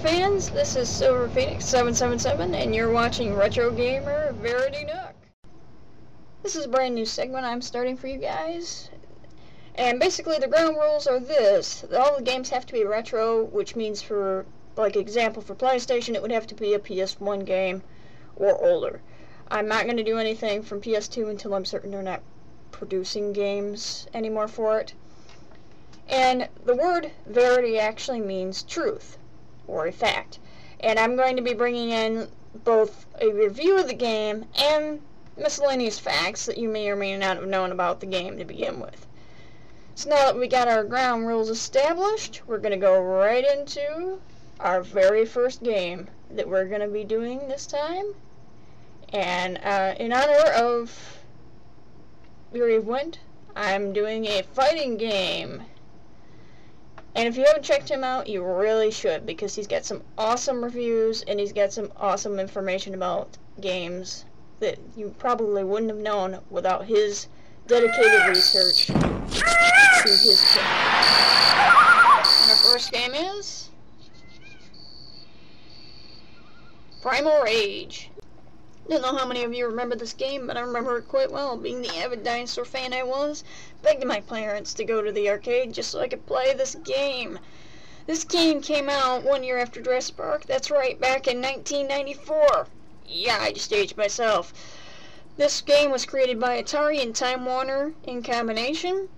fans, this is Silver Phoenix 777 and you're watching Retro Gamer Verity Nook. This is a brand new segment I'm starting for you guys. And basically the ground rules are this. All the games have to be retro, which means for, like example, for PlayStation it would have to be a PS1 game or older. I'm not going to do anything from PS2 until I'm certain they're not producing games anymore for it. And the word verity actually means truth, or a fact. And I'm going to be bringing in both a review of the game and miscellaneous facts that you may or may not have known about the game to begin with. So now that we got our ground rules established, we're going to go right into our very first game that we're going to be doing this time. And in honor of Weary of Wind, I'm doing a fighting game. And if you haven't checked him out, you really should, because he's got some awesome reviews and he's got some awesome information about games that you probably wouldn't have known without his dedicated research to his channel. And our first game is Primal Rage. Don't know how many of you remember this game, but I remember it quite well. Being the avid dinosaur fan I was, begged my parents to go to the arcade just so I could play this game. This game came out 1 year after Jurassic Park. That's right, back in 1994. Yeah, I just aged myself. This game was created by Atari and Time Warner in combination.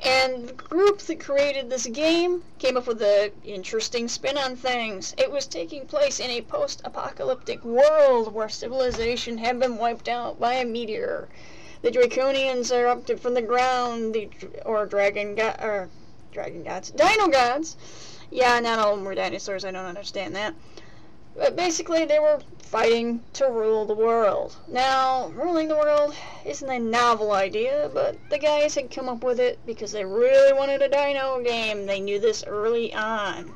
And the group that created this game came up with an interesting spin on things. It was taking place in a post-apocalyptic world where civilization had been wiped out by a meteor. The Draconians erupted from the ground, Dino gods. Yeah, not all of them were dinosaurs, I don't understand that. But basically they were fighting to rule the world. Now, ruling the world isn't a novel idea, but the guys had come up with it because they really wanted a dino game. They knew this early on.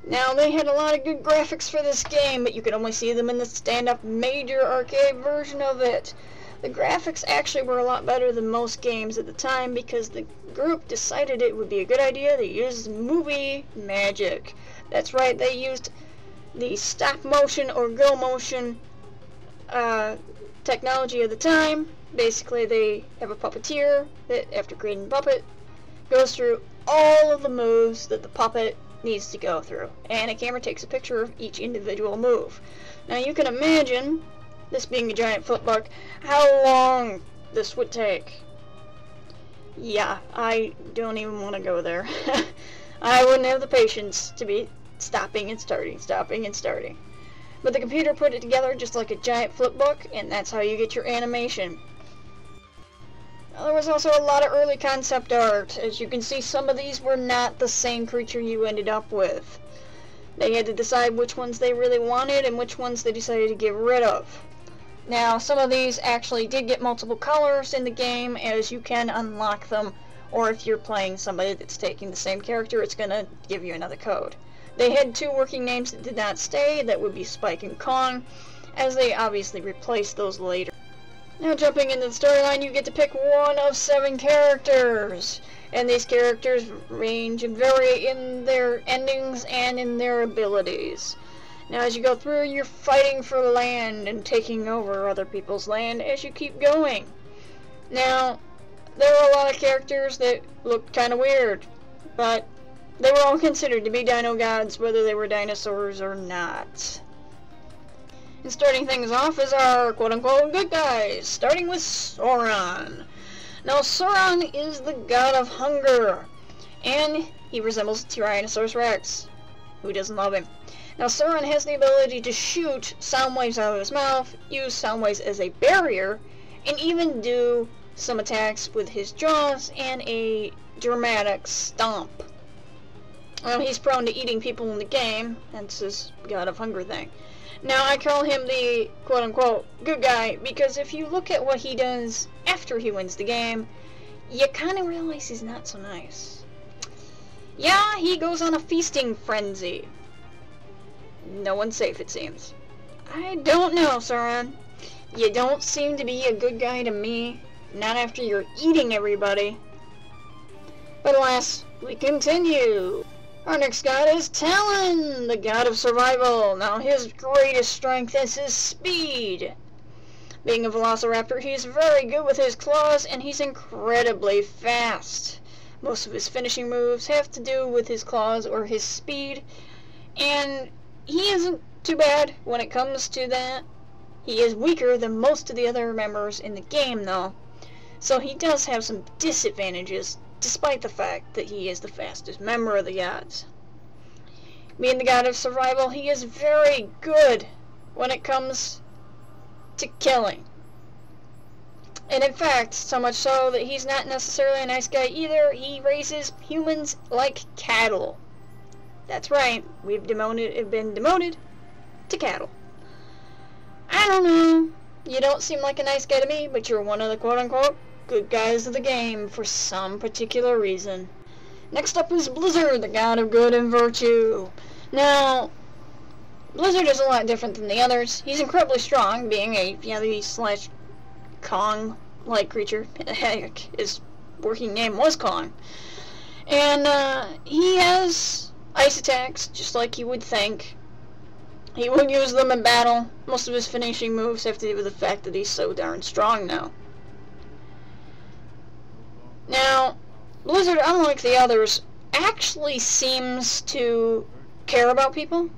Now, they had a lot of good graphics for this game, but you could only see them in the stand-up major arcade version of it. The graphics actually were a lot better than most games at the time because the group decided it would be a good idea to use movie magic. That's right, they used the stop motion or go motion technology of the time. Basically, they have a puppeteer that, after creating a puppet, goes through all of the moves that the puppet needs to go through. And a camera takes a picture of each individual move. Now, you can imagine, this being a giant footbug, how long this would take. Yeah, I don't even want to go there. I wouldn't have the patience to be stopping and starting, stopping and starting. But the computer put it together just like a giant flipbook, and that's how you get your animation. Now, there was also a lot of early concept art. As you can see, some of these were not the same creature you ended up with. They had to decide which ones they really wanted and which ones they decided to get rid of. Now, some of these actually did get multiple colors in the game, as you can unlock them, or if you're playing somebody that's taking the same character, it's going to give you another code. They had two working names that did not stay, that would be Spike and Kong, as they obviously replaced those later. Now, jumping into the storyline, you get to pick one of 7 characters, and these characters range and vary in their endings and in their abilities. Now, as you go through, you're fighting for land and taking over other people's land as you keep going. Now, there were a lot of characters that looked kind of weird, but they were all considered to be dino gods, whether they were dinosaurs or not. And starting things off is our quote-unquote good guys, starting with Sauron. Now, Sauron is the god of hunger, and he resembles Tyrannosaurus Rex. Who doesn't love him? Now, Sauron has the ability to shoot sound waves out of his mouth, use sound waves as a barrier, and even do some attacks with his jaws and a dramatic stomp. Well, he's prone to eating people in the game, hence his god of hunger thing. Now, I call him the quote-unquote good guy because if you look at what he does after he wins the game, you kind of realize he's not so nice. Yeah, he goes on a feasting frenzy. No one's safe, it seems. I don't know, Sauron. You don't seem to be a good guy to me. Not after you're eating everybody. But alas, we continue. Our next god is Talon, the god of survival. Now his greatest strength is his speed. Being a velociraptor, he's very good with his claws, and he's incredibly fast. Most of his finishing moves have to do with his claws or his speed, and he isn't too bad when it comes to that. He is weaker than most of the other members in the game, though, so he does have some disadvantages, despite the fact that he is the fastest member of the gods. Being the god of survival, he is very good when it comes to killing. And in fact, so much so that he's not necessarily a nice guy either. He raises humans like cattle. That's right, we've been demoted to cattle. I don't know, you don't seem like a nice guy to me, but you're one of the quote-unquote good guys of the game for some particular reason. Next up is Blizzard, the god of good and virtue. Now, Blizzard is a lot different than the others. He's incredibly strong, being a Yeti/Kong-like creature. Heck, his working name was Kong. And he has ice attacks, just like you would think. He will use them in battle. Most of his finishing moves have to do with the fact that he's so darn strong now. Now, Blizzard, unlike the others, actually seems to care about people.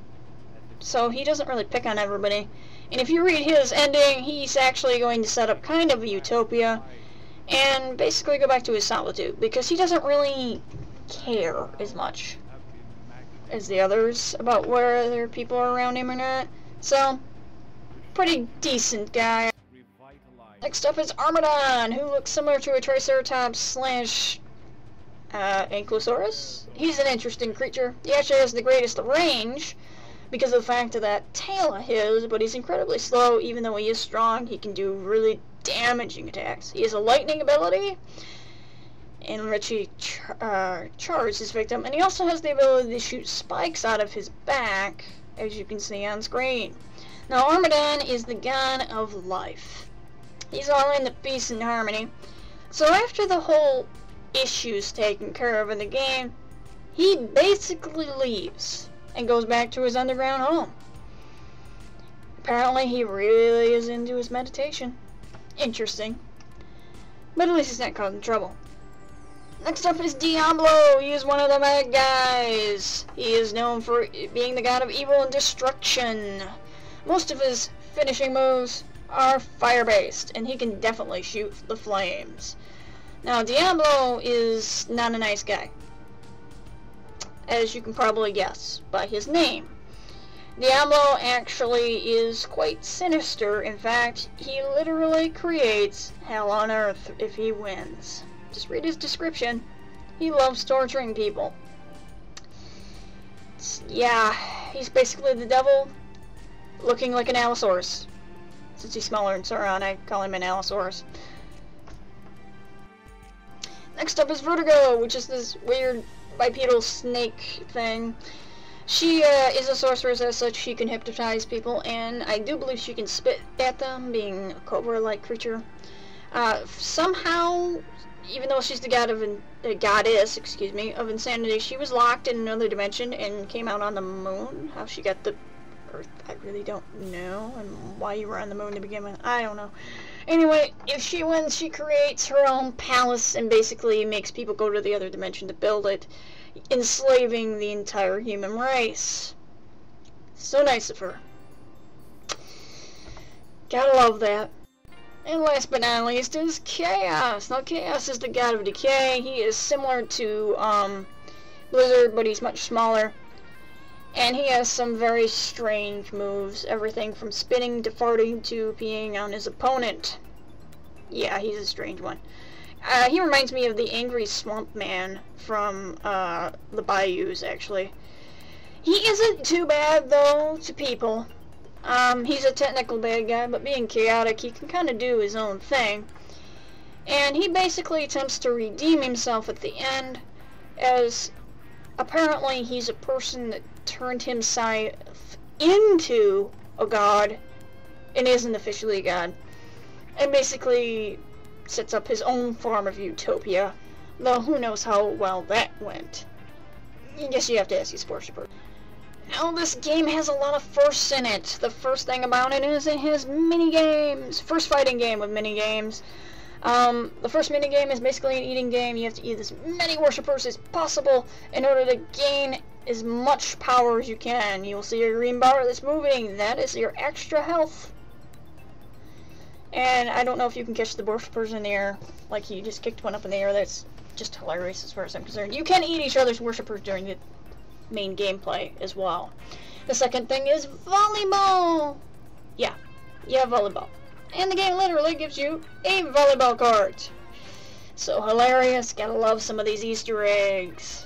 So he doesn't really pick on everybody. And if you read his ending, he's actually going to set up kind of a utopia and basically go back to his solitude, because he doesn't really care as much as the others about whether people are around him or not. So, pretty decent guy. Next up is Armadon, who looks similar to a Triceratops / Ankylosaurus. He's an interesting creature. He actually has the greatest range because of the fact of that tail of his, but he's incredibly slow. Even though he is strong, he can do really damaging attacks. He has a lightning ability, in which he charges his victim, and he also has the ability to shoot spikes out of his back, as you can see on screen. Now, Armadon is the god of life. He's all into peace and harmony. So after the whole issue's taken care of in the game, he basically leaves and goes back to his underground home. Apparently he really is into his meditation. Interesting. But at least he's not causing trouble. Next up is Diablo. He is one of the bad guys. He is known for being the god of evil and destruction. Most of his finishing moves are fire-based, and he can definitely shoot the flames. Now, Diablo is not a nice guy, as you can probably guess by his name. Diablo actually is quite sinister. In fact, he literally creates hell on earth if he wins. Just read his description. He loves torturing people. Yeah, he's basically the devil looking like an Allosaurus. Since he's smaller than Sauron, I call him an Allosaurus. Next up is Vertigo, which is this weird bipedal snake thing. She is a sorceress. As such, she can hypnotize people, and I do believe she can spit at them, being a cobra-like creature. Somehow, even though she's the goddess, of insanity, she was locked in another dimension and came out on the moon. How she got the Earth, I really don't know, and why you were on the moon to begin with, I don't know. Anyway, if she wins, she creates her own palace and basically makes people go to the other dimension to build it, enslaving the entire human race. So nice of her. Gotta love that. And last but not least is Chaos. Now, Chaos is the god of decay. He is similar to Blizzard, but he's much smaller. And he has some very strange moves. Everything from spinning to farting to peeing on his opponent. Yeah, he's a strange one. He reminds me of the angry swamp man from the Bayous, actually. He isn't too bad, though, to people. He's a technical bad guy, but being chaotic, he can kind of do his own thing. And he basically attempts to redeem himself at the end, as apparently he's a person that turned himself into a god and isn't officially a god, and basically sets up his own form of utopia, though who knows how well that went. I guess you have to ask his worshiper. Now, this game has a lot of firsts in it. The first thing about it is it has mini-games. First fighting game with mini-games. The first mini-game is basically an eating game. You have to eat as many worshippers as possible in order to gain as much power as you can. You will see a green bar that's moving. That is your extra health. And I don't know if you can catch the worshippers in the air. Like, you just kicked one up in the air. That's just hilarious as far as I'm concerned. You can eat each other's worshippers during the main gameplay as well. The second thing is volleyball. Yeah, volleyball. And the game literally gives you a volleyball court. So hilarious. Gotta love some of these Easter eggs.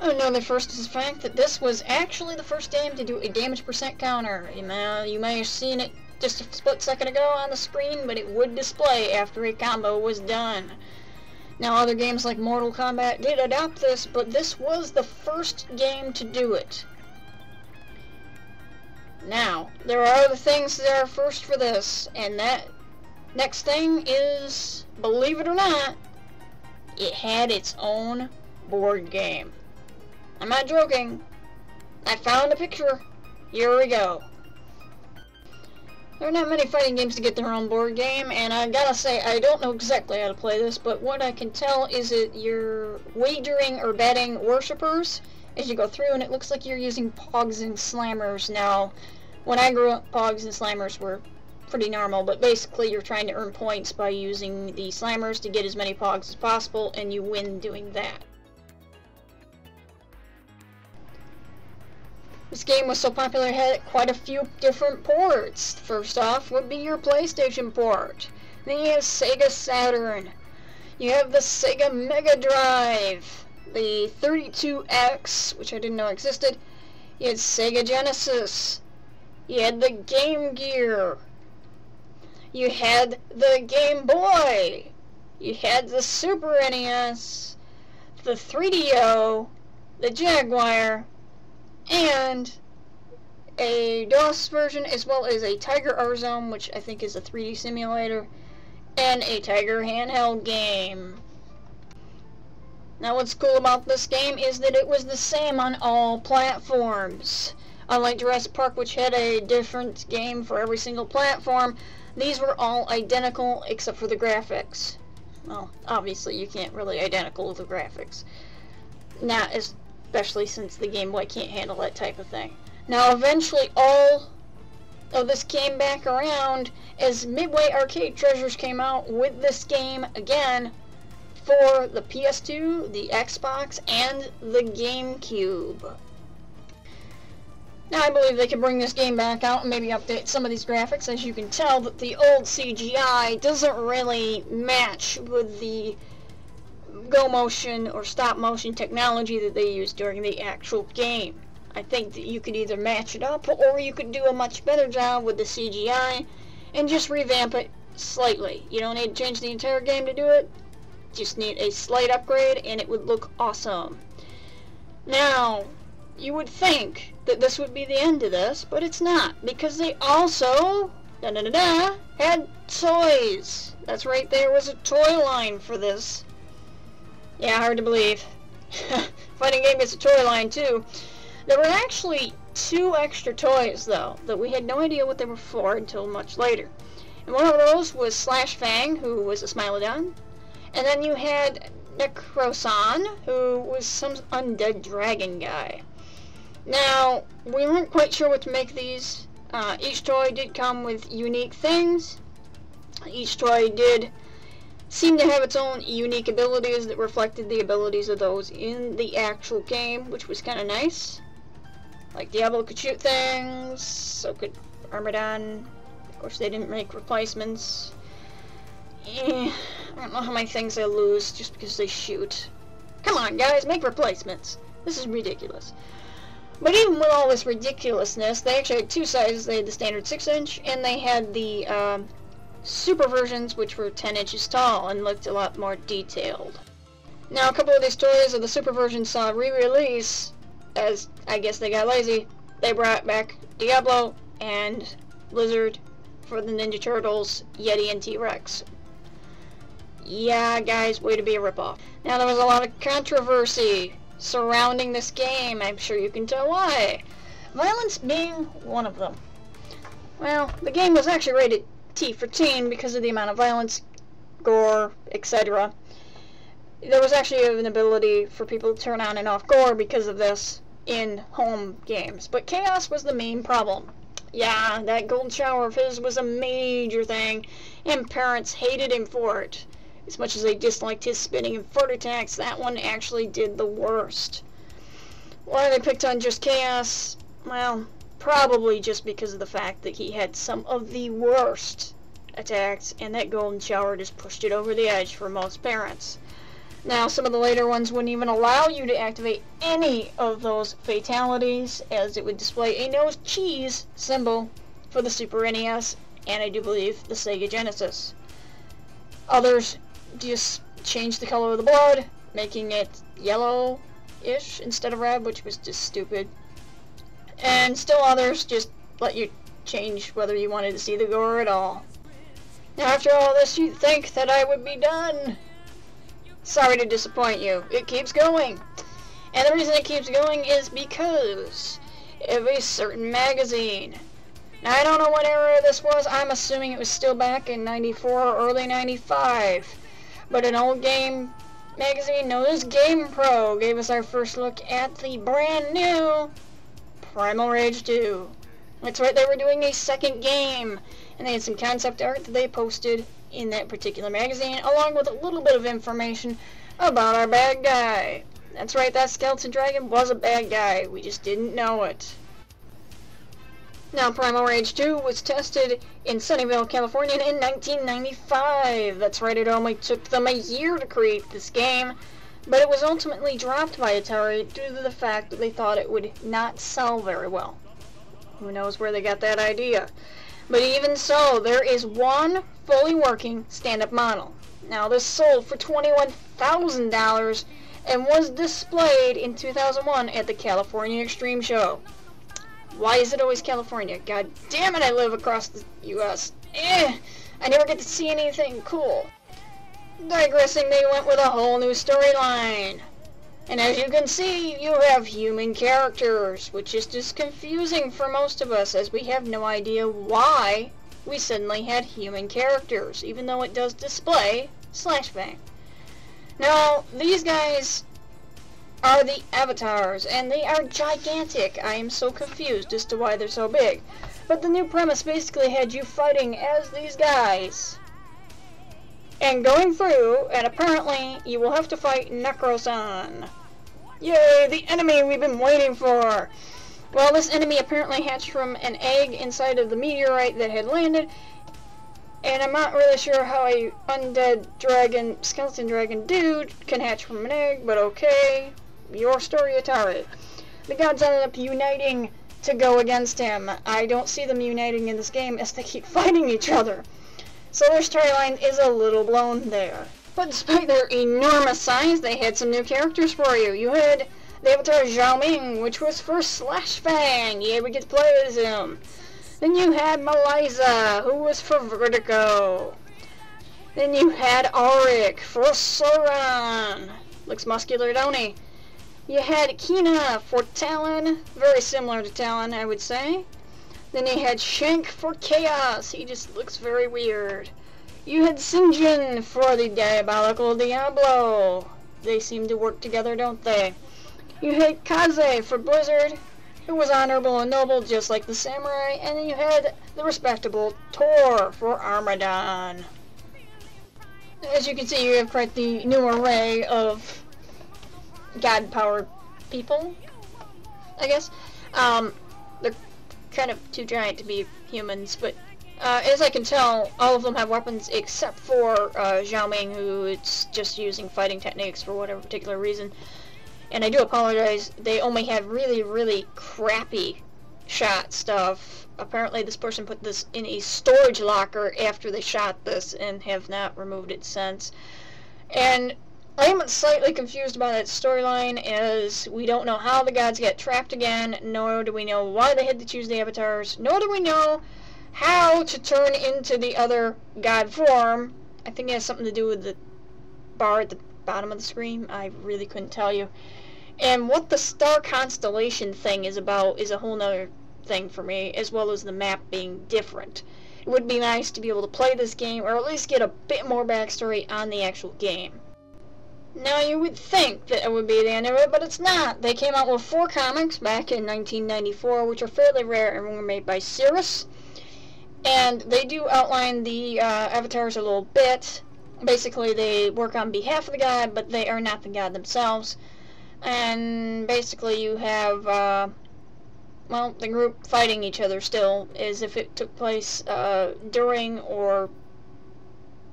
Another first is the fact that this was actually the first game to do a damage percent counter. You may have seen it just a split second ago on the screen, but it would display after a combo was done. Now, other games like Mortal Kombat did adopt this, but this was the first game to do it. Now, there are other things that are first for this, and that next thing is, believe it or not, it had its own board game. I'm not joking. I found a picture. Here we go. There are not many fighting games to get their own board game, and I gotta say, I don't know exactly how to play this, but what I can tell is that you're wagering or betting worshippers as you go through, and it looks like you're using Pogs and Slammers. Now, when I grew up, Pogs and Slammers were pretty normal, but basically you're trying to earn points by using the Slammers to get as many Pogs as possible, and you win doing that. This game was so popular it had quite a few different ports. First off would be your PlayStation port. Then you have Sega Saturn. You have the Sega Mega Drive. The 32X, which I didn't know existed. You had Sega Genesis. You had the Game Gear. You had the Game Boy. You had the Super NES. The 3DO. The Jaguar. And a DOS version, as well as a Tiger R-Zone, which I think is a 3D simulator, and a Tiger handheld game. Now, what's cool about this game is that it was the same on all platforms. Unlike Jurassic Park, which had a different game for every single platform, these were all identical except for the graphics. Well, obviously you can't really identical the graphics. Not as especially since the Game Boy can't handle that type of thing. Now, eventually, all of this came back around as Midway Arcade Treasures came out with this game again for the PS2, the Xbox, and the GameCube. Now, I believe they can bring this game back out and maybe update some of these graphics. As you can tell, that the old CGI doesn't really match with the go motion or stop motion technology that they used during the actual game. I think that you could either match it up or you could do a much better job with the CGI and just revamp it slightly. You don't need to change the entire game to do it. Just need a slight upgrade and it would look awesome. Now, you would think that this would be the end of this, but it's not, because they also had toys. That's right, there was a toy line for this. Yeah, hard to believe. Fighting game gets a toy line too. There were actually 2 extra toys though, that we had no idea what they were for until much later. And one of those was Slash Fang, who was a Smilodon. And then you had Necrosan, who was some undead dragon guy. Now, we weren't quite sure what to make of these. Each toy did come with unique things. Each toy did seemed to have its own unique abilities that reflected the abilities of those in the actual game, which was kind of nice. Like Diablo could shoot things, so could Armadon. Of course, they didn't make replacements. I don't know how many things they lose just because they shoot. Come on, guys, make replacements. This is ridiculous. But even with all this ridiculousness, they actually had 2 sizes. They had the standard 6-inch, and they had the super versions, which were 10 inches tall and looked a lot more detailed. Now, a couple of these toys of the super version saw re-release, as I guess they got lazy. They brought back Diablo and Blizzard for the Ninja Turtles, Yeti, and T-Rex. Yeah, guys, way to be a ripoff. Now, there was a lot of controversy surrounding this game. I'm sure you can tell why. Violence being one of them. Well, the game was actually rated T for teen because of the amount of violence, gore, etc. There was actually an ability for people to turn on and off gore because of this in home games. But chaos was the main problem. Yeah, that golden shower of his was a major thing, and parents hated him for it. As much as they disliked his spitting and fart attacks, that one actually did the worst. Why they picked on just chaos? Well, probably just because of the fact that he had some of the worst attacks, and that golden shower just pushed it over the edge for most parents. Now, some of the later ones wouldn't even allow you to activate any of those fatalities, as it would display a no cheese symbol for the Super NES, and I do believe the Sega Genesis. Others just changed the color of the blood, making it yellow-ish instead of red, which was just stupid. And still others just let you change whether you wanted to see the gore at all. Now, after all this, you'd think that I would be done. Sorry to disappoint you. It keeps going. And the reason it keeps going is because of a certain magazine. Now, I don't know what era this was. I'm assuming it was still back in 94 or early 95. But an old game magazine known as Game Pro gave us our first look at the brand new Primal Rage 2. That's right, they were doing a second game. And they had some concept art that they posted in that particular magazine, along with a little bit of information about our bad guy. That's right, that skeleton dragon was a bad guy. We just didn't know it. Now, Primal Rage 2 was tested in Sunnyvale, California in 1995. That's right, it only took them a year to create this game, but it was ultimately dropped by Atari due to the fact that they thought it would not sell very well. Who knows where they got that idea? But even so, there is one fully working stand-up model. Now, this sold for $21,000 and was displayed in 2001 at the California Extreme Show. Why is it always California? God damn it, I live across the U.S. I never get to see anything cool. Digressing, they went with a whole new storyline. And as you can see, you have human characters, which is just confusing for most of us, as we have no idea why we suddenly had human characters, even though it does display /bang. Now, these guys are the avatars, and they are gigantic. I am so confused as to why they're so big. But the new premise basically had you fighting as these guys and going through, and apparently you will have to fight Necro-san. Yay, the enemy we've been waiting for! Well, this enemy apparently hatched from an egg inside of the meteorite that had landed, and I'm not really sure how a undead dragon, skeleton dragon dude can hatch from an egg, but okay, your story, Atari. The gods ended up uniting to go against him. I don't see them uniting in this game as they keep fighting each other. So their storyline is a little blown there. But despite their enormous size, they had some new characters for you. You had the avatar Zhao Ming, which was for /bang. Yeah, we get to play as him. Then you had Meliza, who was for Vertigo. Then you had Auric for Sauron. Looks muscular, don't he? You had Kina for Talon. Very similar to Talon, I would say. Then you had Shank for Chaos. He just looks very weird. You had Sinjin for the Diabolical Diablo. They seem to work together, don't they? You had Kaze for Blizzard, who was honorable and noble just like the samurai. And then you had the respectable Tor for Armadon. As you can see, you have quite the new array of god-powered people, I guess. They're kind of too giant to be humans, but as I can tell, all of them have weapons except for Zhao Ming, who is just using fighting techniques for whatever particular reason. And I do apologize, they only have really, really crappy shot stuff. Apparently this person put this in a storage locker after they shot this and have not removed it since. And I am slightly confused about that storyline, as we don't know how the gods get trapped again, nor do we know why they had to choose the avatars, nor do we know how to turn into the other god form. I think it has something to do with the bar at the bottom of the screen. I really couldn't tell you. And what the star constellation thing is about is a whole nother thing for me, as well as the map being different. It would be nice to be able to play this game, or at least get a bit more backstory on the actual game. Now, you would think that it would be the end of it, but it's not. They came out with 4 comics back in 1994, which are fairly rare and were made by Cirrus. And they do outline the avatars a little bit. Basically, they work on behalf of the god, but they are not the god themselves. And basically, you have, well, the group fighting each other still, as if it took place during, or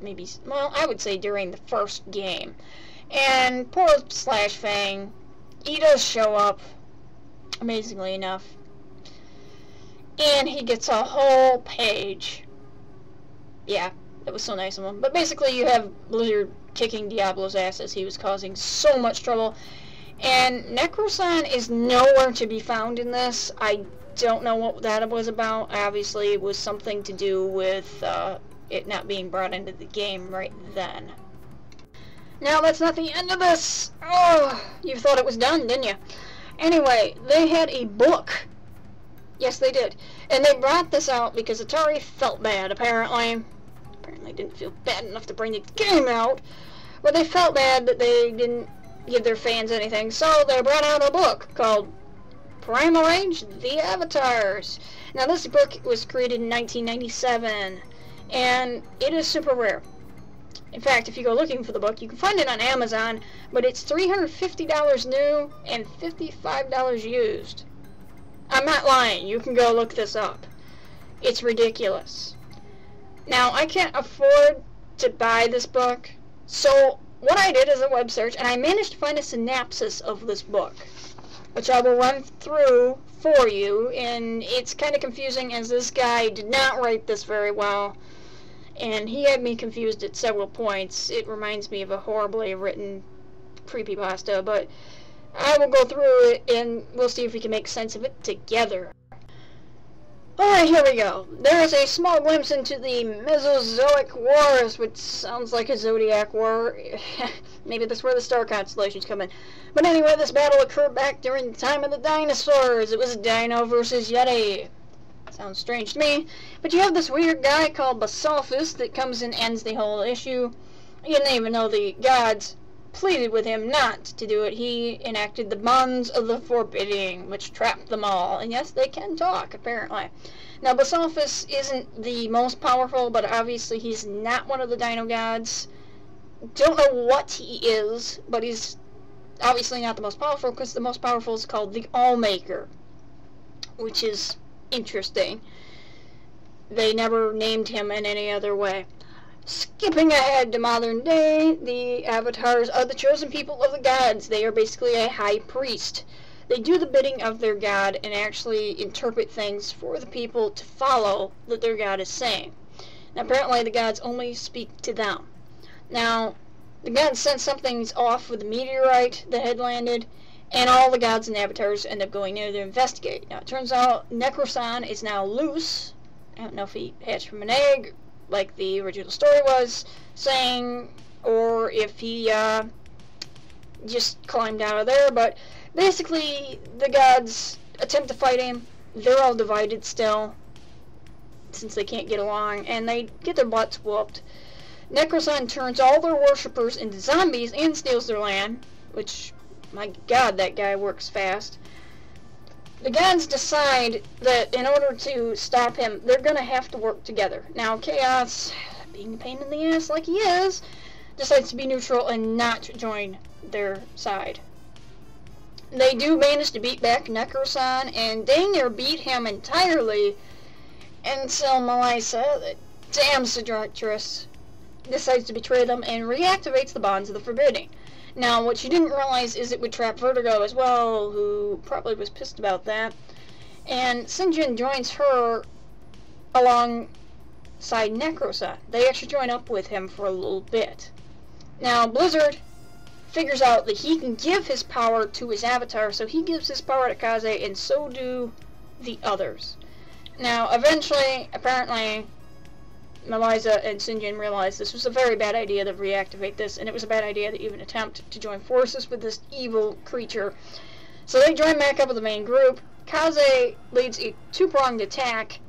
maybe, well, I would say during the first game. And poor Slash Fang, he does show up, amazingly enough. And he gets a whole page. Yeah, that was so nice of him. But basically you have Blizzard kicking Diablo's ass as he was causing so much trouble. And Necrosan is nowhere to be found in this. I don't know what that was about. Obviously it was something to do with it not being brought into the game right then. Now, that's not the end of this. Oh, you thought it was done, didn't you? Anyway, they had a book. Yes, they did. And they brought this out because Atari felt bad, apparently. Apparently didn't feel bad enough to bring the game out. But they felt bad that they didn't give their fans anything. So they brought out a book called Primal Rage, The Avatars. Now, this book was created in 1997. And it is super rare. In fact, if you go looking for the book, you can find it on Amazon, but it's $350 new and $55 used. I'm not lying. You can go look this up. It's ridiculous. Now, I can't afford to buy this book, so what I did is a web search, and I managed to find a synopsis of this book, which I will run through for you, and it's kind of confusing as this guy did not write this very well. And he had me confused at several points. It reminds me of a horribly written creepypasta, but I will go through it and we'll see if we can make sense of it together. Alright, here we go. There is a small glimpse into the Mesozoic Wars, which sounds like a Zodiac War. Maybe that's where the star constellations come in. But anyway, this battle occurred back during the time of the dinosaurs. It was Dino versus Yeti. Sounds strange to me, but you have this weird guy called Basalphus that comes and ends the whole issue. And even though the gods pleaded with him not to do it, he enacted the bonds of the forbidding, which trapped them all. And yes, they can talk, apparently. Now, Basalphus isn't the most powerful, but obviously he's not one of the dino gods. Don't know what he is, but he's obviously not the most powerful, because the most powerful is called the Allmaker, which is interesting. They never named him in any other way. Skipping ahead to modern day, the avatars are the chosen people of the gods. They are basically a high priest. They do the bidding of their god and actually interpret things for the people to follow that their god is saying. Now, apparently the gods only speak to them. Now, the gods sent something off with a meteorite that had landed, and all the gods and avatars end up going there to investigate. Now, it turns out Necrosan is now loose. I don't know if he hatched from an egg, like the original story was saying, or if he just climbed out of there. But basically, the gods attempt to fight him. They're all divided still, since they can't get along, and they get their butts whooped. Necrosan turns all their worshippers into zombies and steals their land, which, my god, that guy works fast. The gods decide that in order to stop him, they're going to have to work together. Now, Chaos, being a pain in the ass like he is, decides to be neutral and not join their side. They do manage to beat back Necrosan, and dang near beat him entirely, until Melissa, the damn seductress, decides to betray them and reactivates the bonds of the forbidding. Now, what she didn't realize is it would trap Vertigo as well, who probably was pissed about that. And Sinjin joins her alongside Necrosan. They actually join up with him for a little bit. Now, Blizzard figures out that he can give his power to his avatar, so he gives his power to Kaze, and so do the others. Now, eventually, apparently, Melissa and Sinjin realized this was a very bad idea to reactivate this, and it was a bad idea to even attempt to join forces with this evil creature. So they join back up with the main group. Kaze leads a two-pronged attack.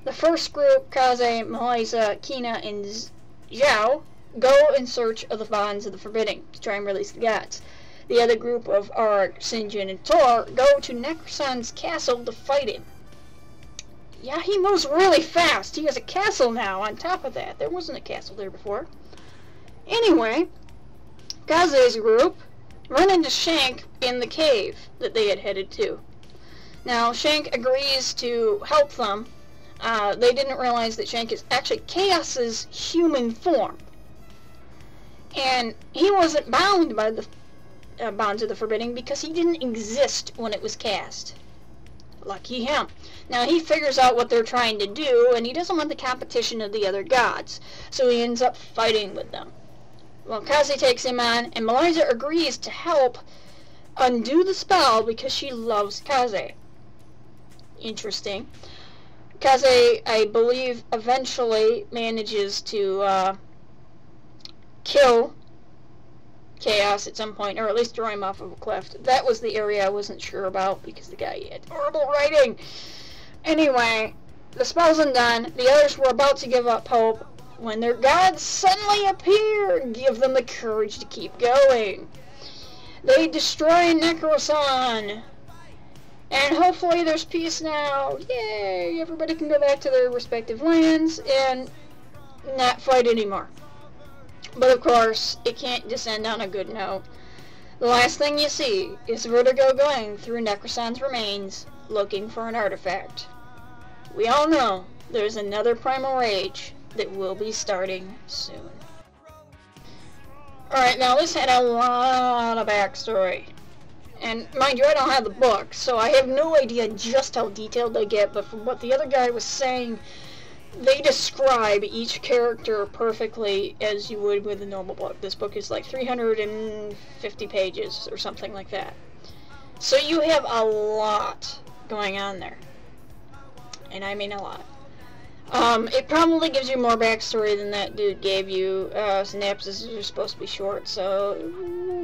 The first group, Kaze, Melissa, Kina, and Zhao, go in search of the bonds of the Forbidding to try and release the gods. The other group of Arak, Sinjin, and Tor go to Necrosan's castle to fight him. Yeah, he moves really fast. He has a castle now on top of that. There wasn't a castle there before. Anyway, Kaze's group run into Shank in the cave that they had headed to. Now, Shank agrees to help them. They didn't realize that Shank is actually Chaos's human form. And he wasn't bound by the bonds of the Forbidding because he didn't exist when it was cast. Lucky him. Now he figures out what they're trying to do, and he doesn't want the competition of the other gods, so he ends up fighting with them. Well, Kaze takes him on, and Melissa agrees to help undo the spell because she loves Kaze. Interesting. Kaze, I believe, eventually manages to kill Chaos at some point, or at least throw him off of a cliff. That was the area I wasn't sure about because the guy had horrible writing. Anyway, the spell's undone. The others were about to give up hope when their gods suddenly appear and give them the courage to keep going. They destroy Necrosan, and hopefully there's peace now. Yay! Everybody can go back to their respective lands and not fight anymore. But of course, it can't just end on a good note. The last thing you see is Vertigo going through Necrosan's remains looking for an artifact. We all know there's another Primal Rage that will be starting soon. Alright, now this had a lot of backstory. And mind you, I don't have the book, so I have no idea just how detailed they get, but from what the other guy was saying, they describe each character perfectly as you would with a normal book. This book is like 350 pages or something like that. So you have a lot going on there. And I mean a lot. It probably gives you more backstory than that dude gave you. Synapses are supposed to be short, so it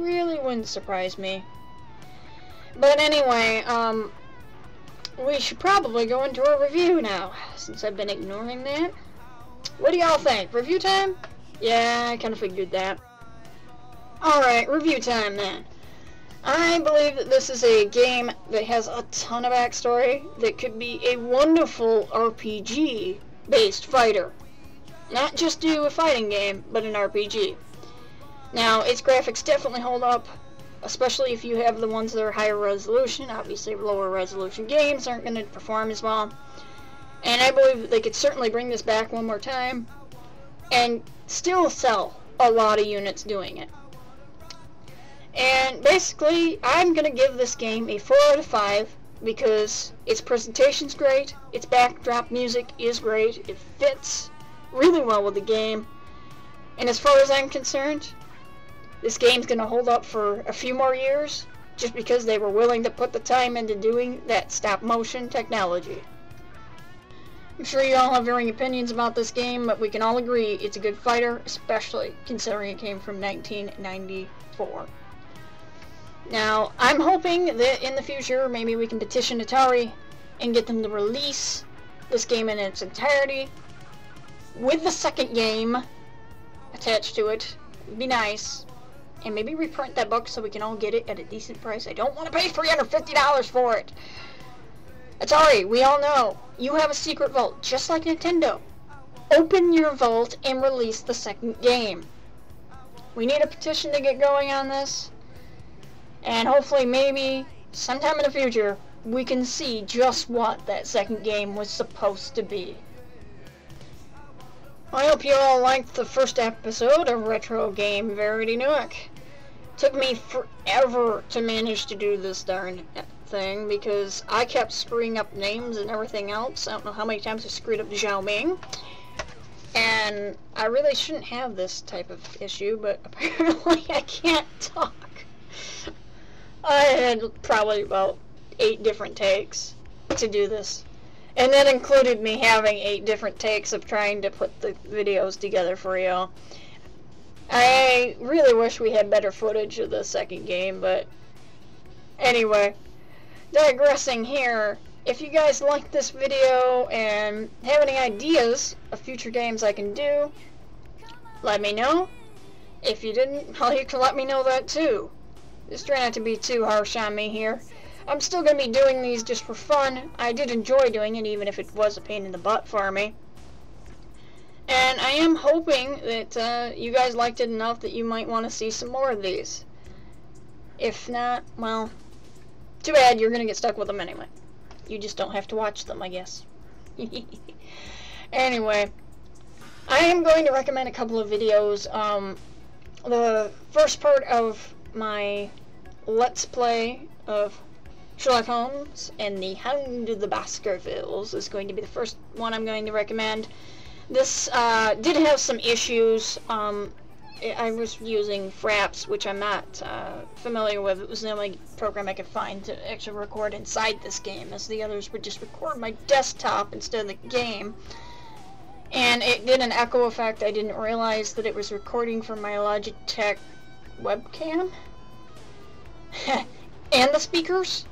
really wouldn't surprise me. But anyway, we should probably go into a review now, since I've been ignoring that. What do y'all think? Review time? Yeah, I kind of figured that. Alright, review time then. I believe that this is a game that has a ton of backstory that could be a wonderful RPG-based fighter. Not just do a fighting game, but an RPG. Now, its graphics definitely hold up, especially if you have the ones that are higher resolution. Obviously, lower resolution games aren't going to perform as well. And I believe that they could certainly bring this back one more time and still sell a lot of units doing it. And basically, I'm going to give this game a 4 out of 5 because its presentation's great, its backdrop music is great, it fits really well with the game, and as far as I'm concerned, this game's going to hold up for a few more years just because they were willing to put the time into doing that stop-motion technology. I'm sure you all have varying opinions about this game, but we can all agree it's a good fighter, especially considering it came from 1994. Now, I'm hoping that in the future, maybe we can petition Atari and get them to release this game in its entirety with the second game attached to it. It'd be nice. And maybe reprint that book so we can all get it at a decent price. I don't want to pay $350 for it. Atari, we all know, you have a secret vault, just like Nintendo. Open your vault and release the second game. We need a petition to get going on this. And hopefully, maybe, sometime in the future, we can see just what that second game was supposed to be. I hope you all liked the first episode of Retro Game Verity Nook. Took me forever to manage to do this darn thing because I kept screwing up names and everything else. I don't know how many times I screwed up Zhao Ming. And I really shouldn't have this type of issue, but apparently I can't talk. I had probably about 8 different takes to do this. And that included me having 8 different takes of trying to put the videos together for y'all. I really wish we had better footage of the second game, but anyway, digressing here, if you guys like this video and have any ideas of future games I can do, let me know. If you didn't, well, you can let me know that too. Just try not to be too harsh on me here. I'm still going to be doing these just for fun. I did enjoy doing it, even if it was a pain in the butt for me. And I am hoping that you guys liked it enough that you might want to see some more of these. If not, well, too bad, you're going to get stuck with them anyway. You just don't have to watch them, I guess. Anyway, I am going to recommend a couple of videos. The first part of my Let's Play of Sherlock Holmes and the Hound of the Baskervilles is going to be the first one I'm going to recommend. This did have some issues. I was using Fraps, which I'm not familiar with. It was the only program I could find to actually record inside this game, as the others would just record my desktop instead of the game. And it did an echo effect. I didn't realize that it was recording from my Logitech webcam and the speakers.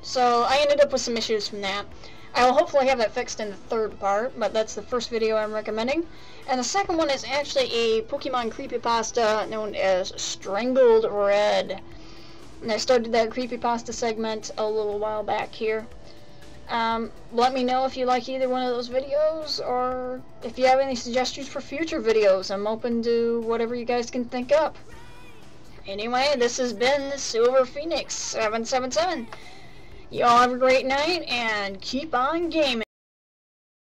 So I ended up with some issues from that. I will hopefully have that fixed in the third part, but that's the first video I'm recommending. And the second one is actually a Pokemon creepypasta known as Strangled Red. And I started that creepypasta segment a little while back here. Let me know if you like either one of those videos, or if you have any suggestions for future videos. I'm open to whatever you guys can think up. Anyway, this has been Silver Phoenix 777. Y'all have a great night, and keep on gaming.